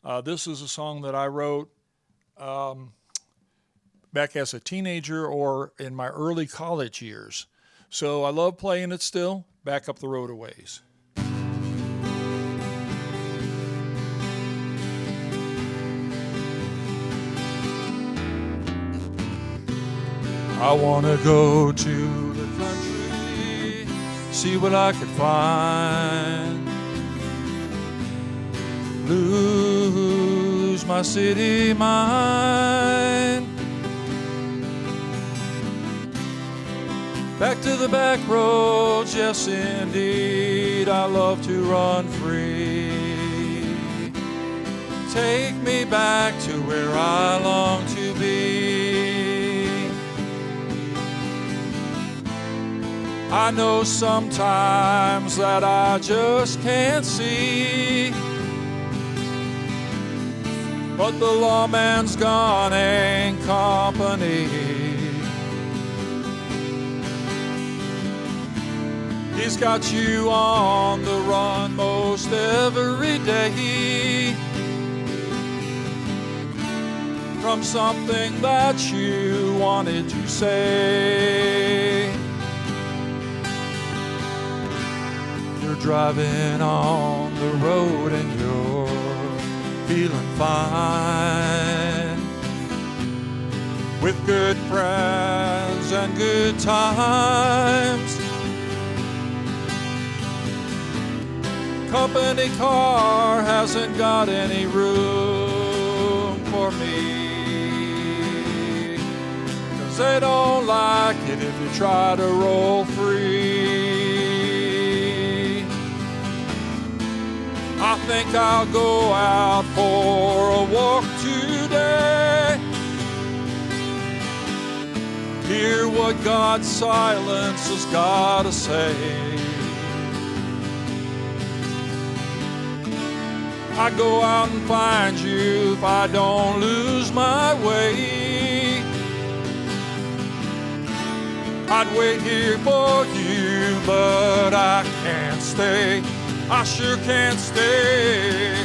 This is a song that I wrote back as a teenager or in my early college years. So I love playing it still, back up the road a ways. I want to go to the country, see what I could find. Lose my city mind. Back to the back roads, yes indeed, I love to run free. Take me back to where I long to be. I know sometimes that I just can't see, but the lawman's gone ain't company. He's got you on the run most every day from something that you wanted to say. You're driving on the road and you're feeling fine, with good friends and good times. Company car hasn't got any room for me, 'cause they don't like it if you try to roll free. I think I'll go out for a walk today, hear what God's silence has got to say. I'd go out and find you if I don't lose my way. I'd wait here for you, but I can't stay. I sure can't stay.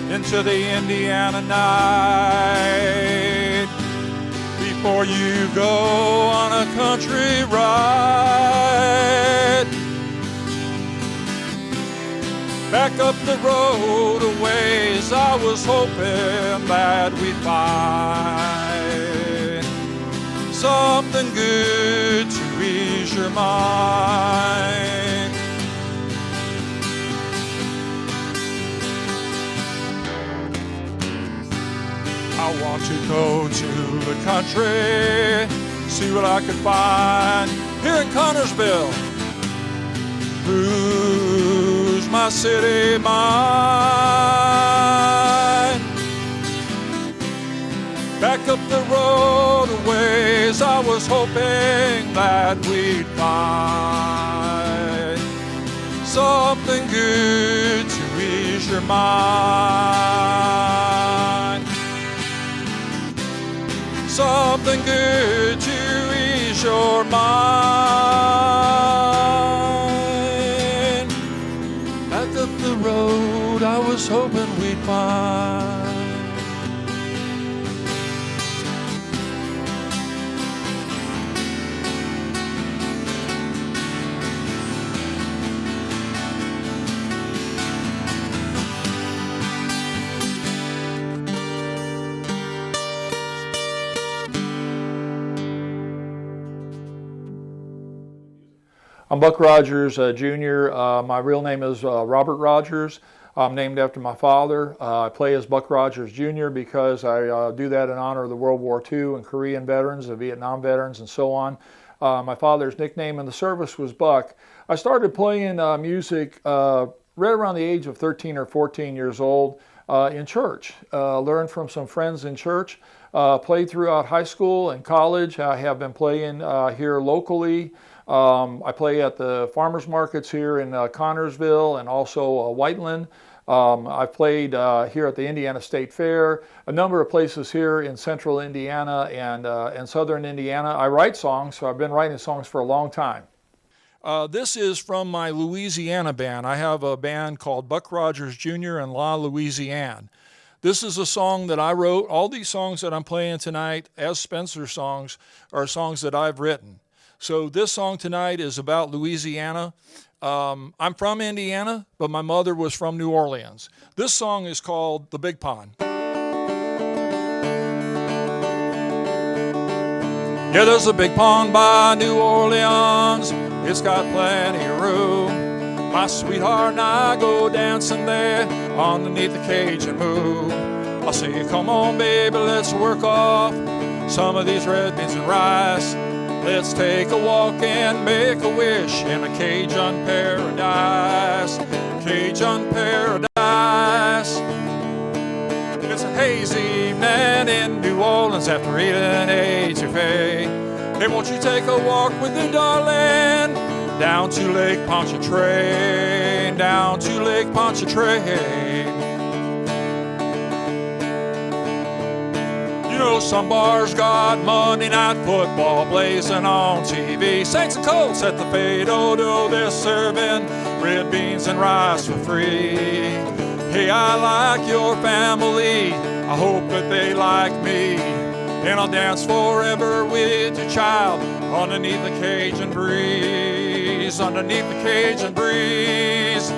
Into the Indiana night before you go on a country ride. Back up the road a ways, I was hoping that we'd find something good to ease your mind. I want to go to the country, see what I could find here in Connorsville. Lose my city mind. Back up the road a ways, I was hoping that we'd find something good to ease your mind. Something good to ease your mind. Back up the road I was hoping we'd find. I'm Buck Rogers, Jr. My real name is Robert Rogers. I'm named after my father. I play as Buck Rogers Jr. because I do that in honor of the World War II and Korean veterans, the Vietnam veterans, and so on. My father's nickname in the service was Buck. I started playing music right around the age of 13 or 14 years old in church. Learned from some friends in church. Played throughout high school and college. I have been playing here locally. I play at the farmers markets here in Connorsville and also Whiteland. I've played here at the Indiana State Fair, a number of places here in central Indiana and southern Indiana. I write songs, so I've been writing songs for a long time. This is from my Louisiana band. I have a band called Buck Rogers Jr. and La Louisiane. This is a song that I wrote. All these songs that I'm playing tonight as Spencer songs are songs that I've written. So this song tonight is about Louisiana. I'm from Indiana, but my mother was from New Orleans. This song is called The Big Pond. Yeah, there's a big pond by New Orleans. It's got plenty of room. My sweetheart and I go dancing there underneath the Cajun moon. I say, come on, baby, let's work off some of these red beans and rice. Let's take a walk and make a wish in a Cajun paradise. Cajun paradise. It's a hazy evening in New Orleans after eating etouffee. Hey, won't you take a walk with your darling down to Lake Pontchartrain, down to Lake Pontchartrain. You know, some bars got Monday Night Football blazing on TV. Saints and Colts at the Fado, they're serving red beans and rice for free. Hey, I like your family, I hope that they like me, and I'll dance forever with your child underneath the Cajun breeze, underneath the Cajun breeze.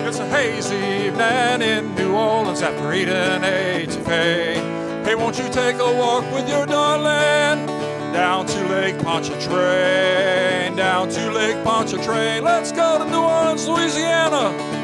It's a hazy evening in New Orleans after eating etouffee. Hey, won't you take a walk with your darling down to Lake Pontchartrain, down to Lake Pontchartrain. Let's go to New Orleans, Louisiana.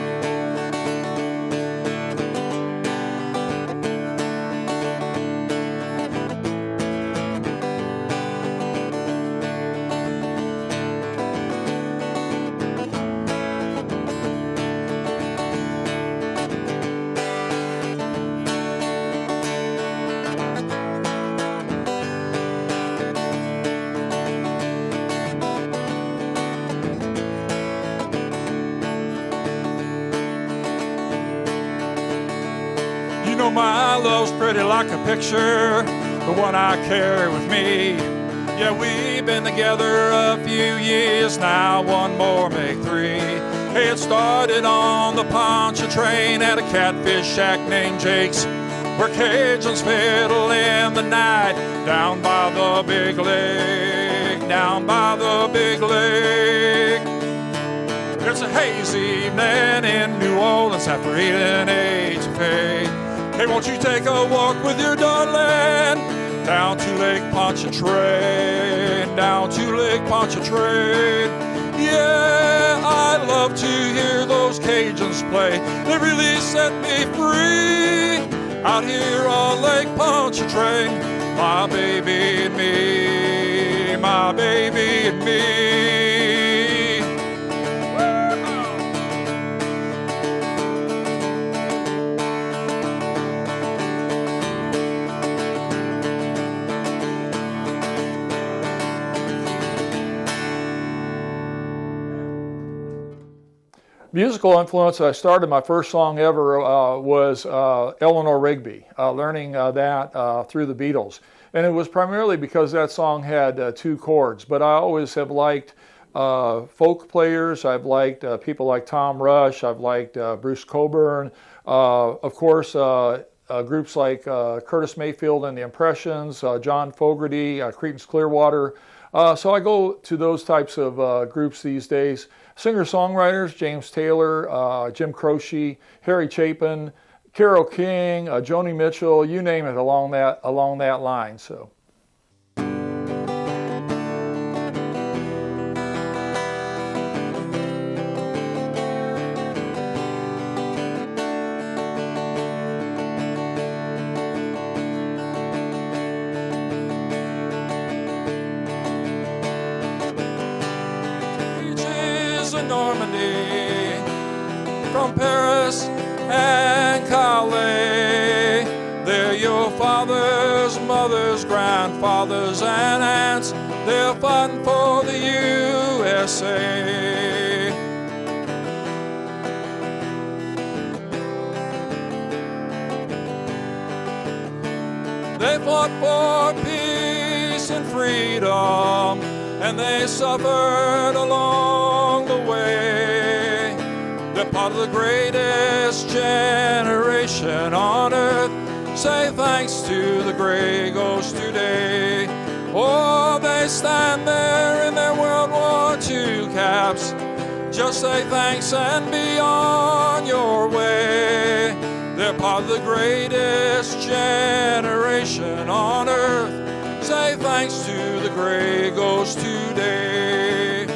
You know my love's pretty like a picture, the one I carry with me. Yeah, we've been together a few years now, one more make three. Hey, it started on the Pontchartrain at a catfish shack named Jake's, where Cajuns fiddle in the night down by the big lake, down by the big lake. It's a hazy evening in New Orleans after eating etouffee. Hey, won't you take a walk with your darling down to Lake Pontchartrain, down to Lake Pontchartrain. Yeah, I love to hear those Cajuns play. They really set me free out here on Lake Pontchartrain. My baby and me, my baby and me. Musical influence, I started my first song ever was Eleanor Rigby, learning that through the Beatles. And it was primarily because that song had two chords, but I always have liked folk players. I've liked people like Tom Rush. I've liked Bruce Cockburn. Of course, groups like Curtis Mayfield and the Impressions, John Fogerty, Creedence Clearwater. So I go to those types of groups these days. Singer-songwriters, James Taylor, Jim Croce, Harry Chapin, Carole King, Joni Mitchell, you name it along that line. So. in Normandy, from Paris and Calais. They're your fathers, mothers, grandfathers, and aunts. They're fighting for the USA. They fought for peace and freedom, and they suffered along the way. They're part of the greatest generation on earth. Say thanks to the gray ghost today. Oh, they stand there in their World War II caps. Just say thanks and be on your way. They're part of the greatest generation on earth. Say thanks to the gray ghost today.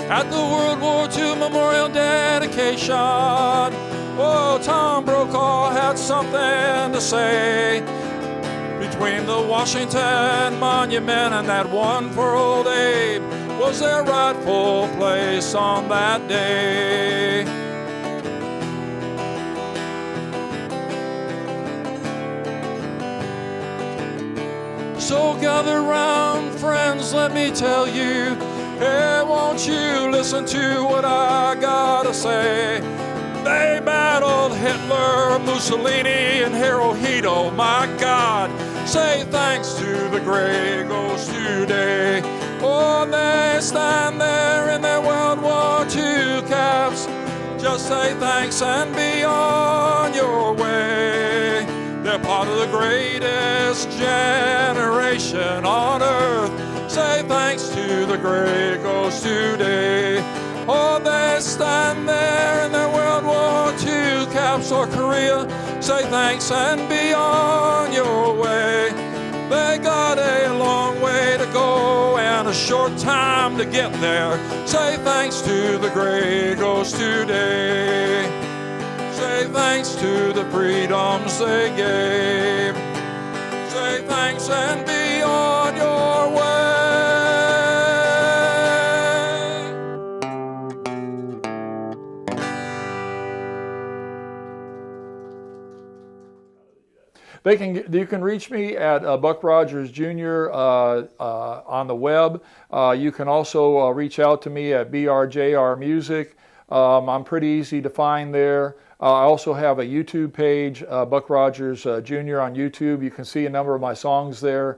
At the World War II Memorial Dedication, oh, Tom Brokaw had something to say. Between the Washington Monument and that one for old Abe was their rightful place on that day. So gather round, friends, let me tell you. Hey, won't you listen to what I gotta say? They battled Hitler, Mussolini, and Hirohito. My God, say thanks to the gray ghost today. Oh, they stand there in their World War II caps. Just say thanks and be on your way. They're part of the greatest generation on earth. Say thanks to the gray ghost today. Oh, they stand there in their World War II caps or Korea. Say thanks and be on your way. They got a long way to go and a short time to get there. Say thanks to the gray ghost today. Say thanks to the freedoms they gave. Say thanks and be on your way. You can reach me at Buck Rogers Jr. On the web. You can also reach out to me at BRJR Music. I'm pretty easy to find there. I also have a YouTube page, Buck Rogers Jr. on YouTube. You can see a number of my songs there.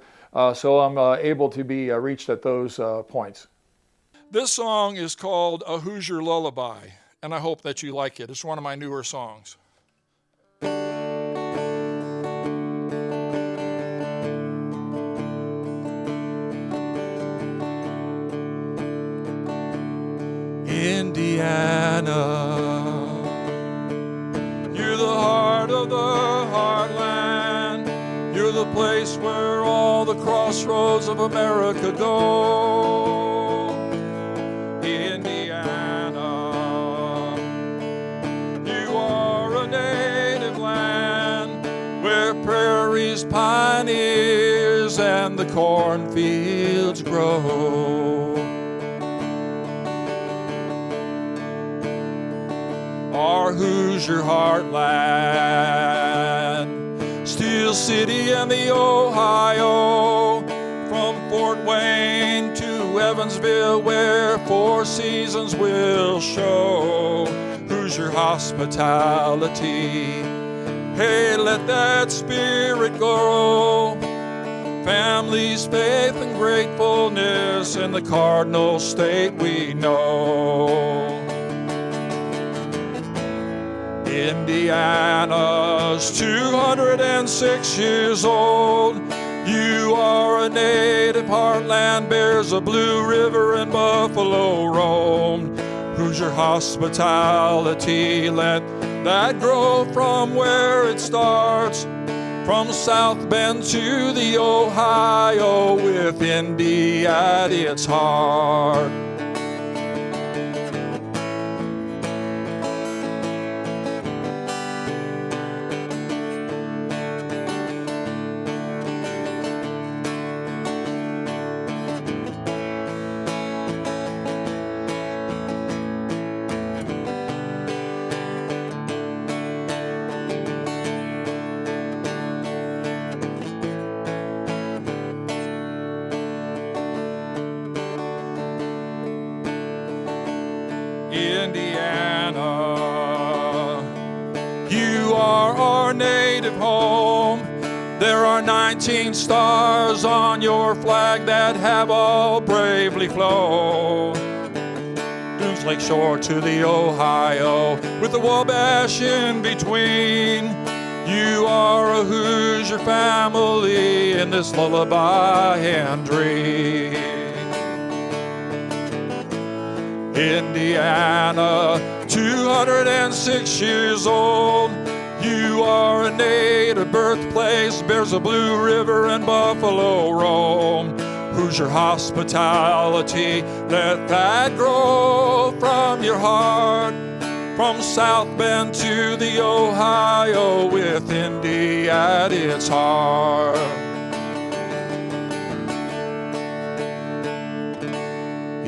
So I'm able to be reached at those points. This song is called A Hoosier Lullaby, and I hope that you like it. It's one of my newer songs. Indiana, you're the heart of the heartland. You're the place where all the crossroads of America go. Indiana, you are a native land where prairies, pioneers, and the cornfields grow. Our Hoosier heartland, Steel City and the Ohio, from Fort Wayne to Evansville, where four seasons will show Hoosier hospitality. Hey, let that spirit grow. Families, faith, and gratefulness in the cardinal state we know. Indiana's 206 years old. You are a native heartland, bears a Blue River and buffalo roam. Hoosier hospitality, let that grow from where it starts. From South Bend to the Ohio, with Indy at its heart. Indiana, you are our native home. There are 19 stars on your flag that have all bravely flown. Doones Lake Shore to the Ohio, with the Wabash in between. You are a Hoosier family in this lullaby and dream. Indiana, 206 years old. You are a native birthplace, bears a Blue River and Buffalo roam. Hoosier hospitality, let that grow from your heart. From South Bend to the Ohio, with Indy at its heart.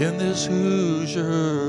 In this Hoosier